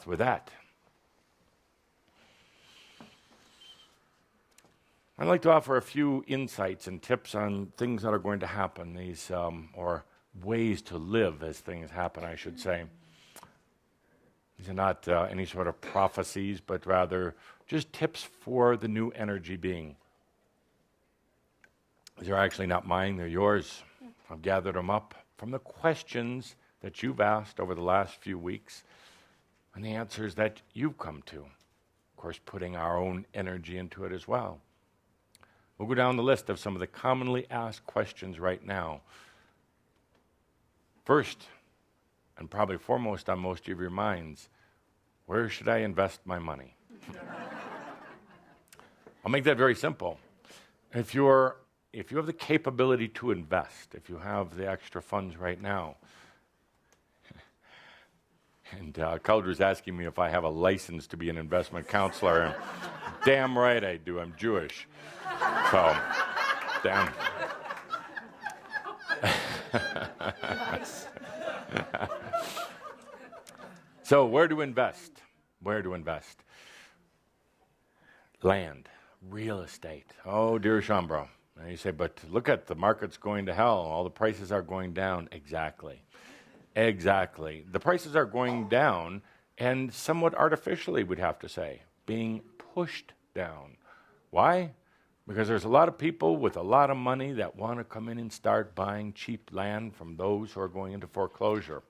path with that. I'd like to offer a few insights and tips on things that are going to happen, or ways to live as things happen, I should say. These are not any sort of prophecies, but rather just tips for the new energy being. These are actually not mine, they're yours. I've gathered them up from the questions that you've asked over the last few weeks and the answers that you've come to. Of course, putting our own energy into it as well. We'll go down the list of some of the commonly asked questions right now. First, and probably foremost on most of your minds, where should I invest my money? I'll make that very simple. If you have the capability to invest, if you have the extra funds right now, and Calder's asking me if I have a license to be an investment counselor, and damn right I do, I'm Jewish. So, damn. So, where to invest? Where to invest? Land, real estate. Oh, dear Shambro. And you say, but look at the market's going to hell. All the prices are going down. Exactly. Exactly. The prices are going down, and somewhat artificially, we'd have to say, being pushed down. Why? Because there's a lot of people with a lot of money that want to come in and start buying cheap land from those who are going into foreclosure.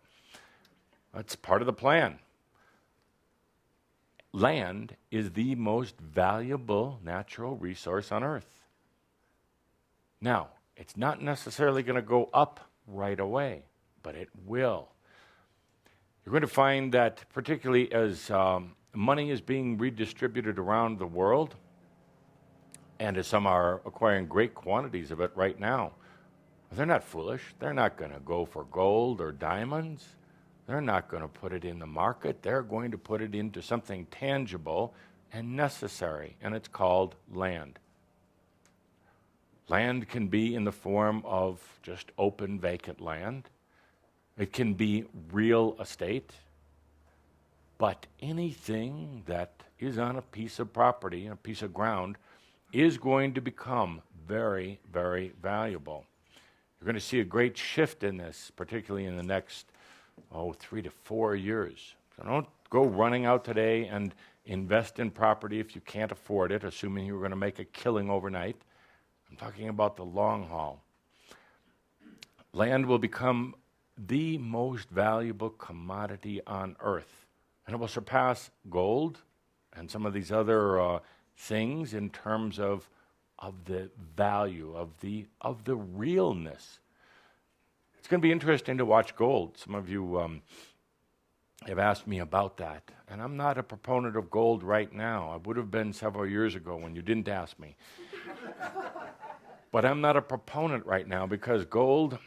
That's part of the plan. Land is the most valuable natural resource on earth. Now, it's not necessarily going to go up right away, but it will. You're going to find that particularly as money is being redistributed around the world, and as some are acquiring great quantities of it right now, they're not foolish. They're not going to go for gold or diamonds. They're not going to put it in the market. They're going to put it into something tangible and necessary, and it's called land. Land can be in the form of just open, vacant land. It can be real estate. But anything that is on a piece of property, a piece of ground, is going to become very, very valuable. You're going to see a great shift in this, particularly in the next 3 to 4 years. So don't go running out today and invest in property if you can't afford it, assuming you're going to make a killing overnight. I'm talking about the long haul. Land will become the most valuable commodity on earth, and it will surpass gold and some of these other things in terms of the value, of the realness. It's going to be interesting to watch gold. Some of you have asked me about that, and I'm not a proponent of gold right now. I would have been several years ago when you didn't ask me. But I'm not a proponent right now because gold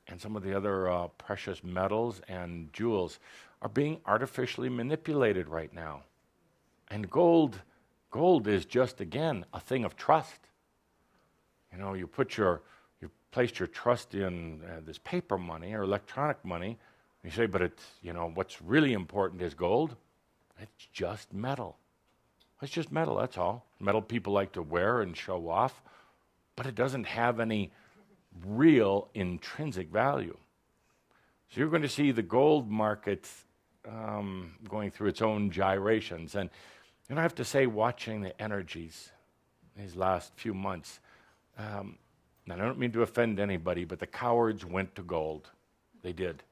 and some of the other precious metals and jewels are being artificially manipulated right now. And gold is just, again, a thing of trust. You know, you placed your trust in this paper money or electronic money. You say, but it's, what's really important is gold. It's just metal. It's just metal, that's all. Metal people like to wear and show off, but it doesn't have any real intrinsic value. So you're going to see the gold market going through its own gyrations. And I have to say, watching the energies these last few months, and I don't mean to offend anybody, but the cowards went to gold. They did.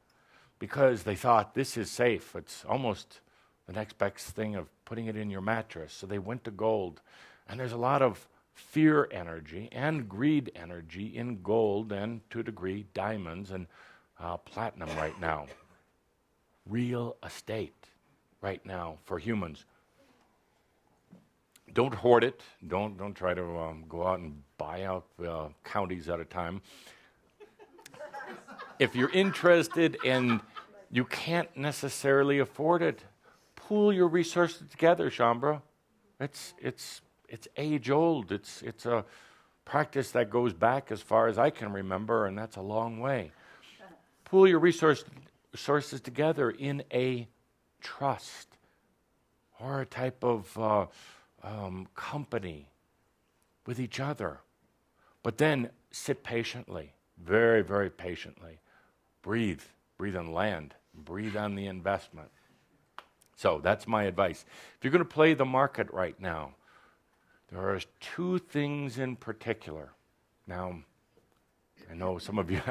Because they thought, this is safe. It's almost the next best thing of putting it in your mattress. So they went to gold. And there's a lot of fear energy and greed energy in gold and, to a degree, diamonds and platinum right now. Real estate right now for humans. Don't hoard it. Don't try to go out and buy out counties at a time. If you're interested and you can't necessarily afford it, pool your resources together, Shambra. It's age old. It's a practice that goes back as far as I can remember, and that's a long way. Pool your resources together in a trust. or a type of company with each other. But then sit patiently, very, very patiently. Breathe on land, breathe on the investment. So that's my advice. If you're going to play the market right now, there are two things in particular. Now, I know some of you,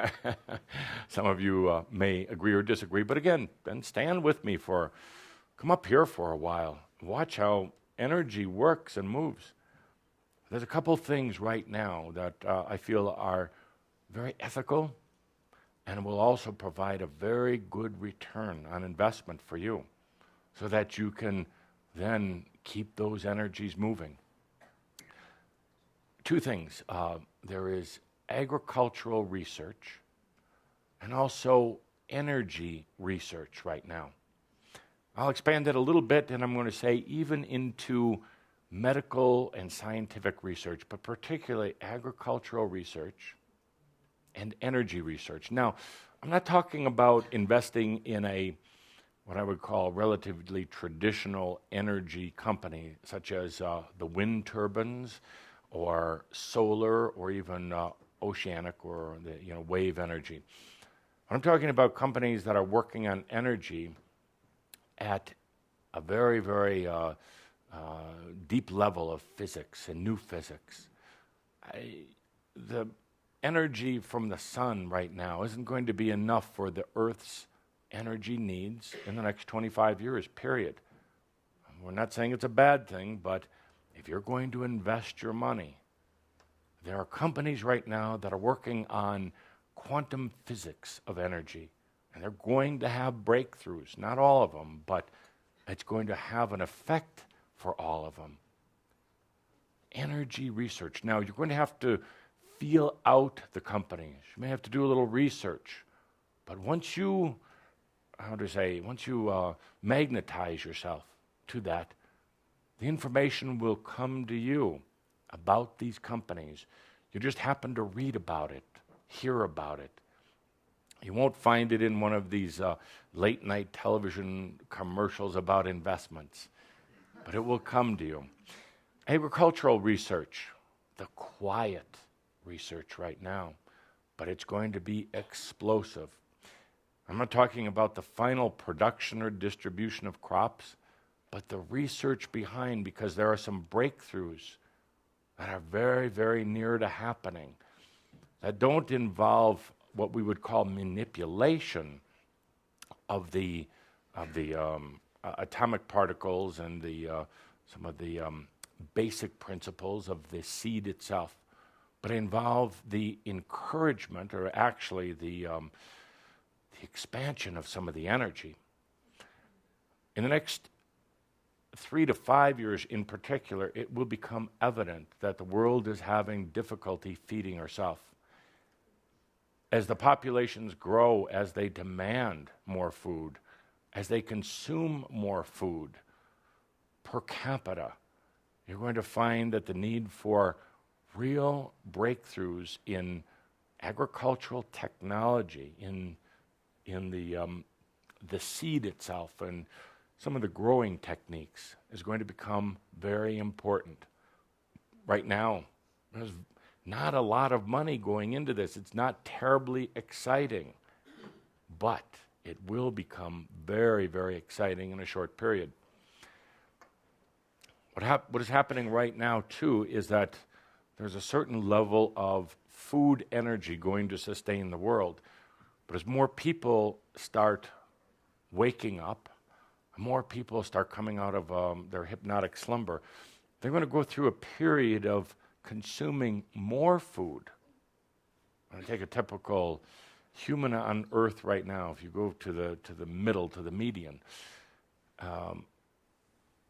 may agree or disagree, but again, then stand with me come up here for a while. Watch how energy works and moves. There's a couple things right now that I feel are very ethical and will also provide a very good return on investment for you so that you can then keep those energies moving. Two things. There is agricultural research and also energy research right now. I'll expand it a little bit, and I'm going to say even into medical and scientific research, but particularly agricultural research and energy research. Now, I'm not talking about investing in what I would call relatively traditional energy company, such as the wind turbines or solar or even oceanic or the wave energy. I'm talking about companies that are working on energy at a very, very deep level of physics and new physics. The energy from the sun right now isn't going to be enough for the Earth's energy needs in the next 25 years, period. We're not saying it's a bad thing, but if you're going to invest your money, there are companies right now that are working on quantum physics of energy, and they're going to have breakthroughs, not all of them, but it's going to have an effect for all of them. Energy research. Now, you're going to have to feel out the companies. You may have to do a little research, but once you magnetize yourself to that, the information will come to you about these companies. You just happen to read about it, hear about it. You won't find it in one of these late-night television commercials about investments, but it will come to you. Agricultural research, the quiet research right now, but it's going to be explosive. I'm not talking about the final production or distribution of crops, but the research behind, because there are some breakthroughs that are very, very near to happening that don't involve what we would call manipulation of the atomic particles and some of the basic principles of the seed itself, but involve the encouragement, or actually the expansion of some of the energy. In the next 3 to 5 years in particular, it will become evident that the world is having difficulty feeding herself. As the populations grow, as they demand more food, as they consume more food per capita, you're going to find that the need for real breakthroughs in agricultural technology, in the seed itself, and some of the growing techniques is going to become very important. Right now, there's not a lot of money going into this. It's not terribly exciting, but it will become very, very exciting in a short period. What is happening right now, too, is that there's a certain level of food energy going to sustain the world. But as more people start waking up, more people start coming out of their hypnotic slumber, they're going to go through a period of consuming more food. I'm going to take a typical human on Earth right now. If you go to the middle, to the median,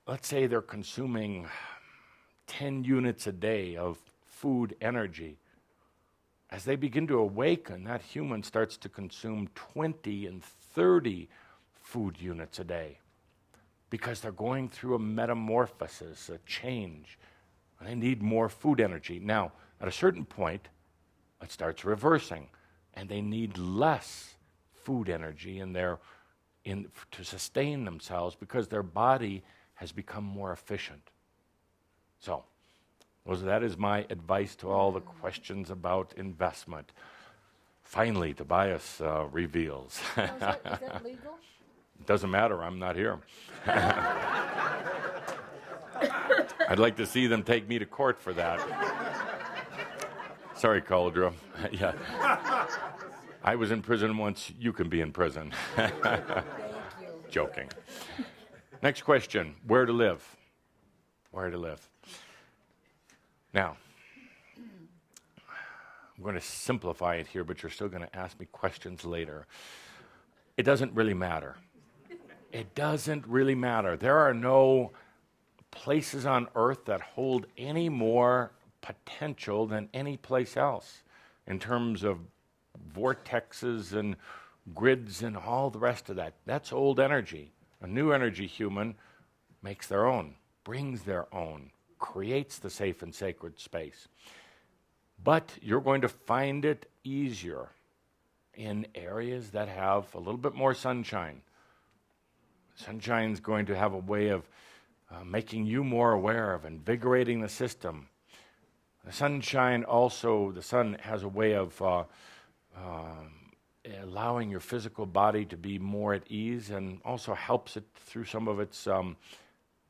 let's say they're consuming 10 units a day of food energy. As they begin to awaken, that human starts to consume 20 and 30 food units a day because they're going through a metamorphosis, a change. They need more food energy. Now, at a certain point, it starts reversing, and they need less food energy to sustain themselves because their body has become more efficient. So, that is my advice to all the questions about investment. Finally, Tobias reveals. Oh, is that legal? Doesn't matter, I'm not here. I'd like to see them take me to court for that. Sorry, Cauldre. Yeah. I was in prison once, you can be in prison. Thank you. Joking. Next question, where to live? Where to live? Now, I'm going to simplify it here, but you're still going to ask me questions later. It doesn't really matter. It doesn't really matter. There are no places on earth that hold any more potential than any place else in terms of vortexes and grids and all the rest of that. That's old energy. A new energy human makes their own, brings their own, creates the safe and sacred space. But you're going to find it easier in areas that have a little bit more sunshine. Sunshine's going to have a way of making you more aware of invigorating the system. The sun has a way of allowing your physical body to be more at ease and also helps it through some of its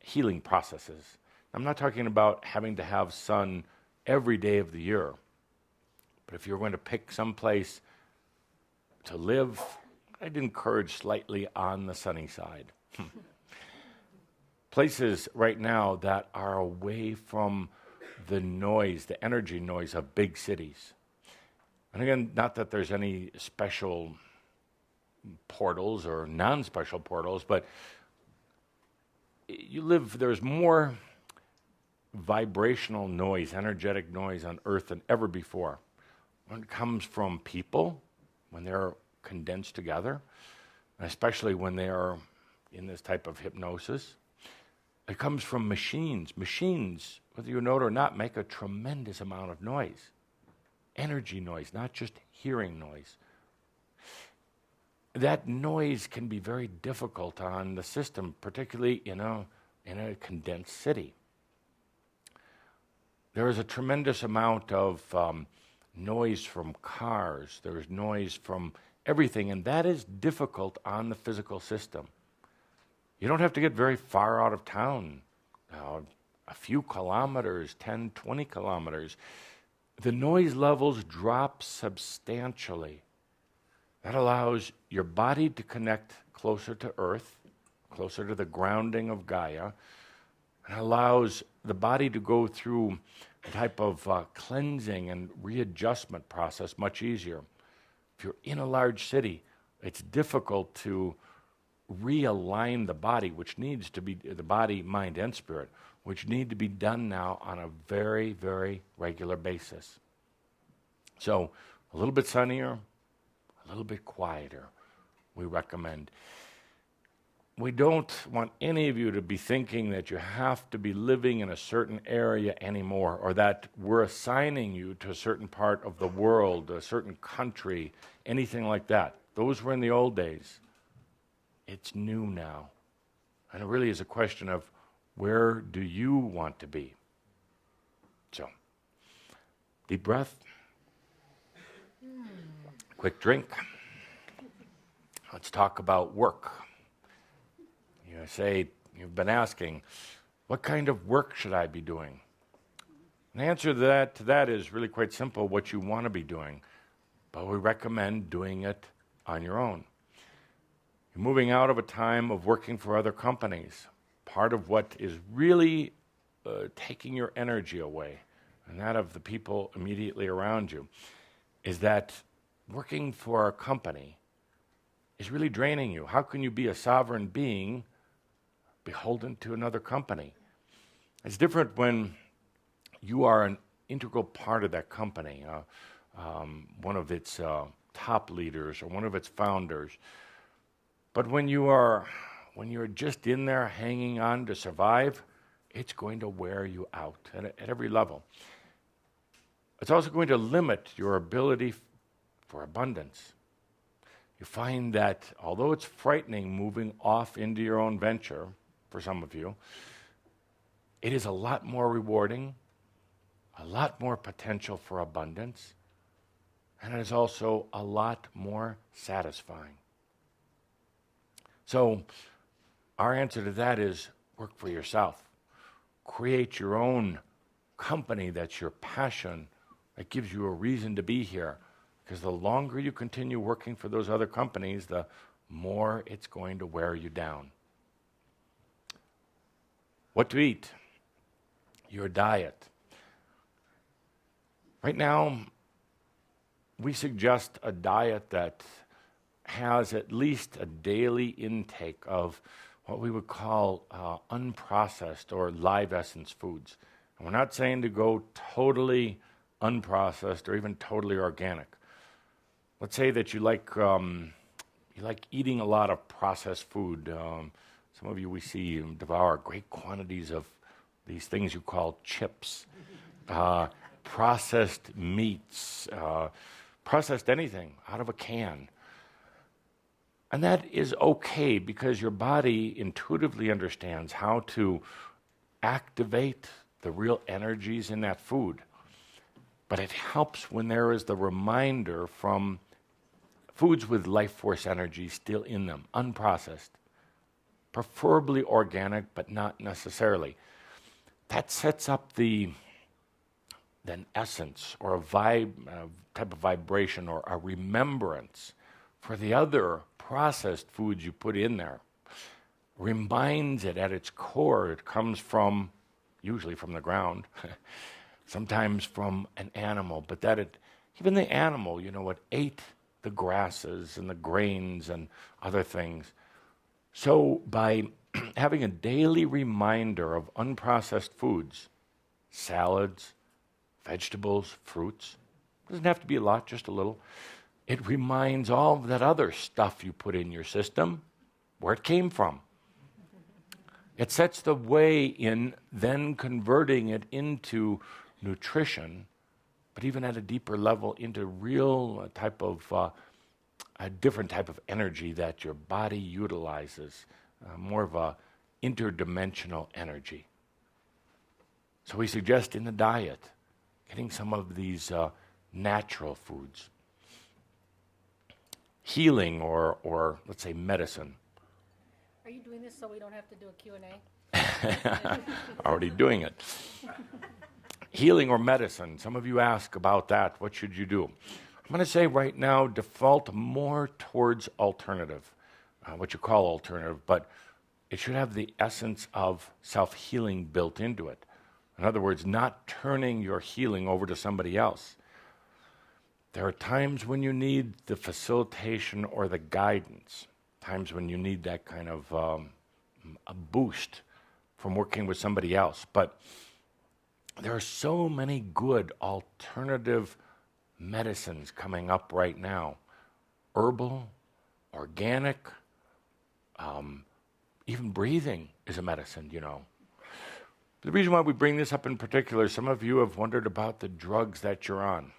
healing processes. I'm not talking about having to have sun every day of the year. But if you're going to pick some place to live, I'd encourage slightly on the sunny side. Places right now that are away from the noise, the energy noise of big cities. And again, not that there's any special portals or non-special portals, but there's more vibrational noise, energetic noise on Earth than ever before. When it comes from people, when they're condensed together, especially when they are in this type of hypnosis, it comes from machines. Machines, whether you know it or not, make a tremendous amount of noise. Energy noise, not just hearing noise. That noise can be very difficult on the system, particularly in a condensed city. There is a tremendous amount of noise from cars. There's noise from everything, and that is difficult on the physical system. You don't have to get very far out of town, a few kilometers, 10, 20 kilometers. The noise levels drop substantially. That allows your body to connect closer to Earth, closer to the grounding of Gaia, and allows the body to go through a type of cleansing and readjustment process much easier. If you're in a large city, it's difficult to realign the body, which needs to be the body, mind, and spirit, which need to be done now on a very, very regular basis. So a little bit sunnier, a little bit quieter, we recommend. We don't want any of you to be thinking that you have to be living in a certain area anymore, or that we're assigning you to a certain part of the world, a certain country, anything like that. Those were in the old days. It's new now. And it really is a question of where do you want to be? So, deep breath. Quick drink. Let's talk about work. You say, you've been asking, what kind of work should I be doing? And the answer to that is really quite simple, what you want to be doing. But we recommend doing it on your own. You're moving out of a time of working for other companies. Part of what is really taking your energy away, and that of the people immediately around you, is that working for a company is really draining you. How can you be a sovereign being beholden to another company? It's different when you are an integral part of that company, one of its top leaders or one of its founders. But when you're just in there hanging on to survive, it's going to wear you out at every level. It's also going to limit your ability for abundance. You find that although it's frightening moving off into your own venture, for some of you. It is a lot more rewarding, a lot more potential for abundance, and it is also a lot more satisfying. So our answer to that is work for yourself. Create your own company that's your passion, that gives you a reason to be here. Because the longer you continue working for those other companies, the more it's going to wear you down. What to eat? Your diet. Right now, we suggest a diet that has at least a daily intake of what we would call unprocessed or live essence foods. And we're not saying to go totally unprocessed or even totally organic. Let's say that you like eating a lot of processed food. Some of you we see devour great quantities of these things you call chips, processed meats, processed anything out of a can. And that is okay because your body intuitively understands how to activate the real energies in that food. But it helps when there is the reminder from foods with life force energy still in them, unprocessed, preferably organic, but not necessarily. That sets up the essence or a type of vibration or a remembrance for the other processed foods you put in there. Reminds it at its core, it comes from, usually from the ground, sometimes from an animal, but even the animal, it ate the grasses and the grains and other things. So by having a daily reminder of unprocessed foods, salads, vegetables, fruits, doesn't have to be a lot, just a little, it reminds all of that other stuff you put in your system where it came from. It sets the way in then converting it into nutrition, but even at a deeper level into real type of, a different type of energy that your body utilizes, more of a interdimensional energy. So we suggest in the diet, getting some of these natural foods. Healing or let's say medicine. Are you doing this so we don't have to do a Q&A? Already doing it. Healing or medicine. Some of you ask about that. What should you do? I'm going to say right now, default more towards alternative, what you call alternative, but it should have the essence of self-healing built into it. In other words, not turning your healing over to somebody else. There are times when you need the facilitation or the guidance, times when you need that kind of a boost from working with somebody else. But there are so many good alternative medicines coming up right now. Herbal, organic, even breathing is a medicine, The reason why we bring this up in particular, some of you have wondered about the drugs that you're on.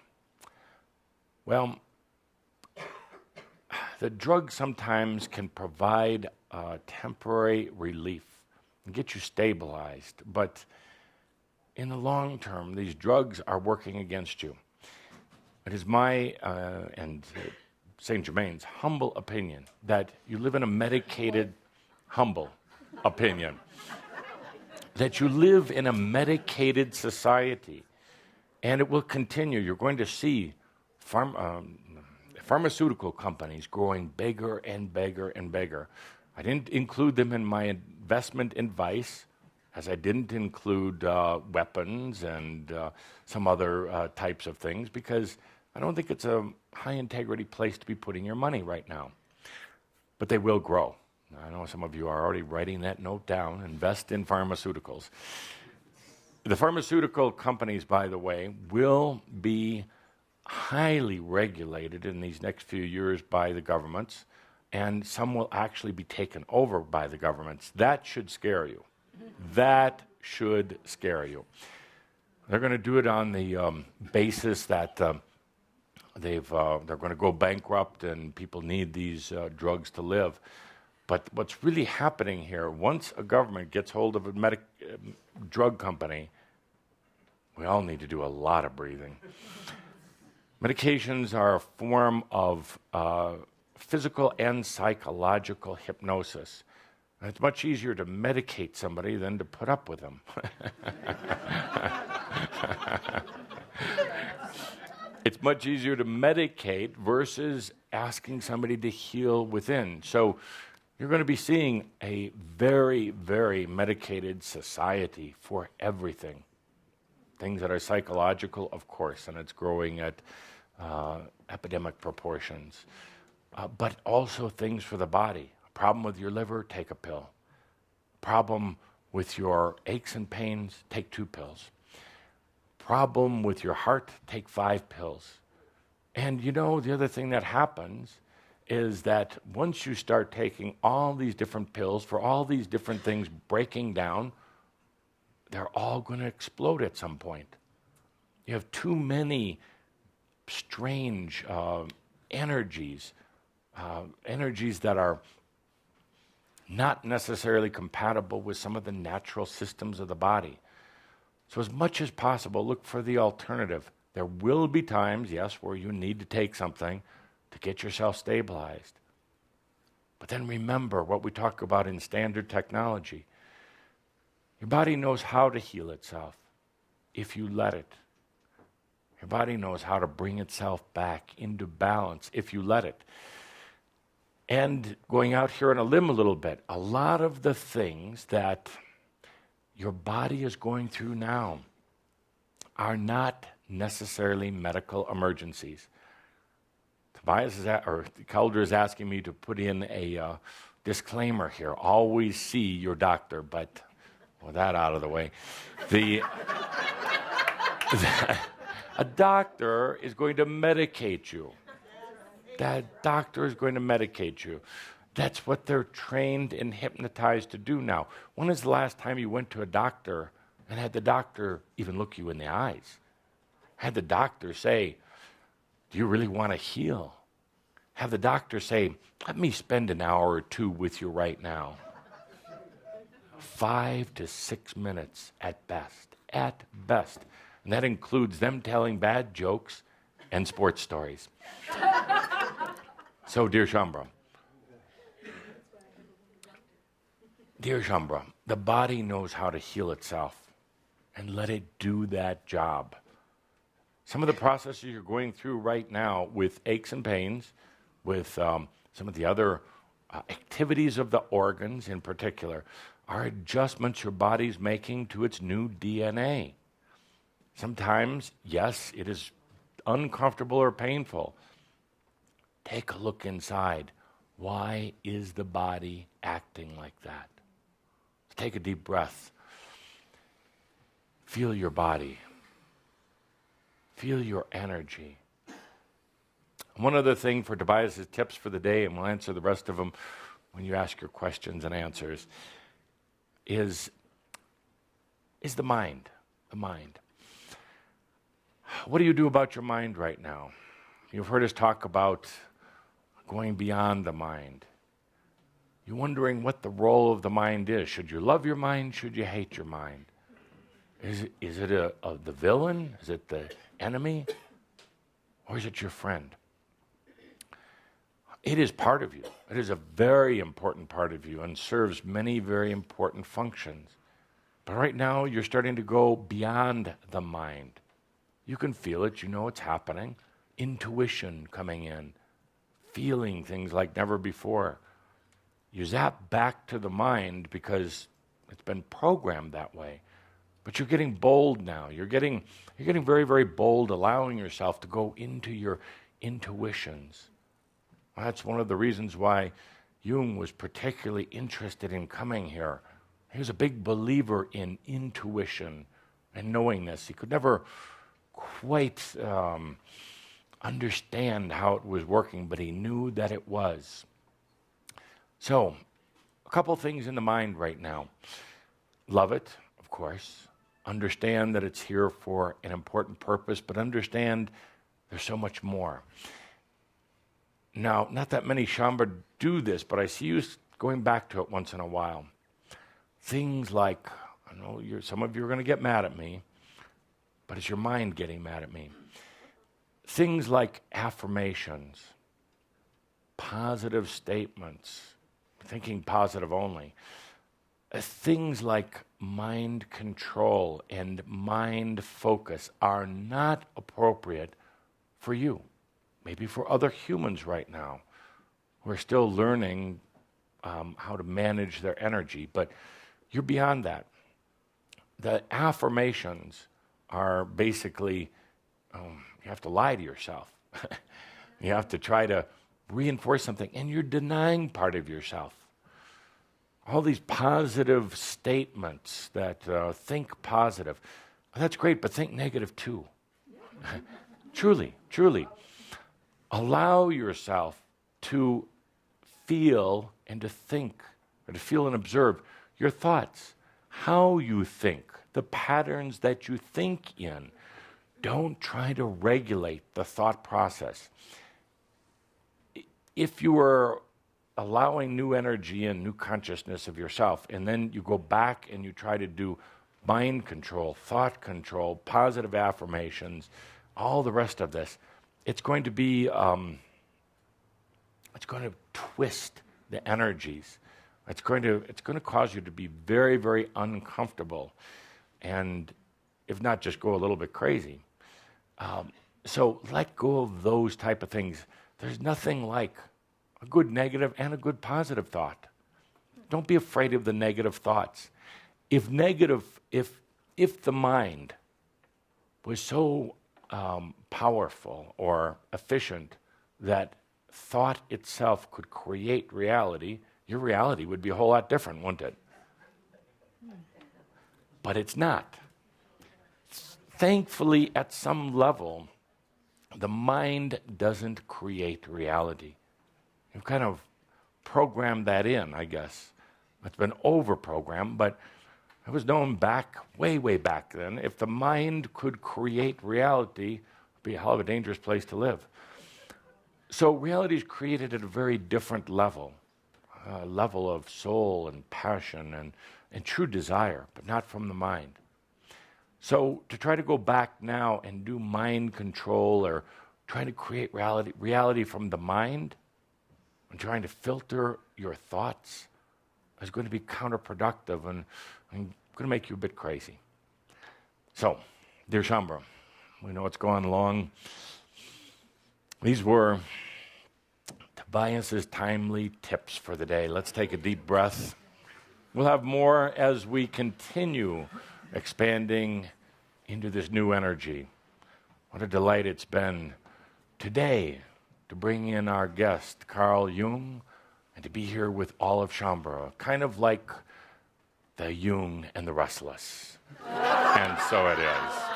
Well, the drugs sometimes can provide temporary relief and get you stabilized, but in the long term, these drugs are working against you. It is my and St. Germain's humble opinion that you live in a medicated, humble opinion, that you live in a medicated society, and it will continue. You're going to see pharmaceutical companies growing bigger and bigger and bigger. I didn't include them in my investment advice, as I didn't include weapons and some other types of things, because I don't think it's a high-integrity place to be putting your money right now. But they will grow. I know some of you are already writing that note down. Invest in pharmaceuticals. The pharmaceutical companies, by the way, will be highly regulated in these next few years by the governments, and some will actually be taken over by the governments. That should scare you. That should scare you. They're going to do it on the basis that they're going to go bankrupt and people need these drugs to live. But what's really happening here, once a government gets hold of a drug company, we all need to do a lot of breathing. Medications are a form of physical and psychological hypnosis. And it's much easier to medicate somebody than to put up with them. It's much easier to medicate versus asking somebody to heal within. So you're going to be seeing a very, very medicated society for everything. Things that are psychological, of course, and it's growing at epidemic proportions. But also things for the body. A problem with your liver, take a pill. Problem with your aches and pains, take 2 pills. Problem with your heart, take 5 pills. And you know, the other thing that happens is that once you start taking all these different pills for all these different things breaking down, they're all going to explode at some point. You have too many strange energies that are not necessarily compatible with some of the natural systems of the body. So as much as possible, look for the alternative. There will be times, yes, where you need to take something to get yourself stabilized. But then remember what we talk about in standard technology. Your body knows how to heal itself if you let it. Your body knows how to bring itself back into balance if you let it. And going out here on a limb a little bit, a lot of the things that your body is going through now are not necessarily medical emergencies. Tobias Calder is asking me to put in a disclaimer here. Always see your doctor, but with that out of the way, a doctor is going to medicate you. That doctor is going to medicate you. That's what they're trained and hypnotized to do now. When is the last time you went to a doctor and had the doctor even look you in the eyes? Had the doctor say, do you really want to heal? Have the doctor say, let me spend an hour or 2 with you right now. 5 to 6 minutes at best. At best. And that includes them telling bad jokes and sports stories. So, dear Shambra, the body knows how to heal itself, and let it do that job. Some of the processes you're going through right now with aches and pains, with some of the other activities of the organs in particular, are adjustments your body's making to its new DNA. Sometimes, yes, it is uncomfortable or painful. Take a look inside. Why is the body acting like that? Take a deep breath. Feel your body. Feel your energy. One other thing for Tobias' tips for the day, and we'll answer the rest of them when you ask your questions and answers, is the mind. The mind. What do you do about your mind right now? You've heard us talk about going beyond the mind. You're wondering what the role of the mind is. Should you love your mind? Should you hate your mind? Is it the villain? Is it the enemy? Or is it your friend? It is part of you. It is a very important part of you and serves many very important functions. But right now, you're starting to go beyond the mind. You can feel it. You know it's happening. Intuition coming in. Feeling things like never before. You zap back to the mind because it's been programmed that way. But you're getting bold now. You're getting very, very bold, allowing yourself to go into your intuitions. That's one of the reasons why Jung was particularly interested in coming here. He was a big believer in intuition and knowingness. He could never quite understand how it was working, but he knew that it was. So, a couple things in the mind right now. Love it, of course. Understand that it's here for an important purpose, but understand there's so much more. Now, not that many Shambha do this, but I see you going back to it once in a while. Things like, I know some of you are going to get mad at me, but is your mind getting mad at me? Things like affirmations, positive statements, thinking positive only. Things like mind control and mind focus are not appropriate for you. Maybe for other humans right now who are still learning how to manage their energy, but you're beyond that. The affirmations are basically, you have to lie to yourself. You have to try to reinforce something, and you're denying part of yourself. All these positive statements that think positive, that's great, but think negative too. Truly, truly. Allow yourself to feel and to think, or to feel and observe your thoughts, how you think, the patterns that you think in. Don't try to regulate the thought process. If you are allowing new energy and new consciousness of yourself, and then you go back and you try to do mind control, thought control, positive affirmations, all the rest of this, it's going to be, it's going to twist the energies. It's going to cause you to be very, very uncomfortable, and if not, just go a little bit crazy. So let go of those type of things. There's nothing like a good negative and a good positive thought. Don't be afraid of the negative thoughts. If the mind was so powerful or efficient that thought itself could create reality, your reality would be a whole lot different, wouldn't it? But it's not. Thankfully, at some level, the mind doesn't create reality. You've kind of programmed that in, I guess. It's been over-programmed, but it was known back, way, way back then. If the mind could create reality, it would be a hell of a dangerous place to live. So reality is created at a very different level, a level of soul and passion and true desire, but not from the mind. So to try to go back now and do mind control or trying to create reality from the mind and trying to filter your thoughts is going to be counterproductive and going to make you a bit crazy. So, dear Shambhala, we know it's gone long. These were Tobias's timely tips for the day. Let's take a deep breath. We'll have more as we continue expanding into this new energy. What a delight it's been today to bring in our guest, Carl Jung, and to be here with all of Shambhala, kind of like the Jung and the Restless. And so it is.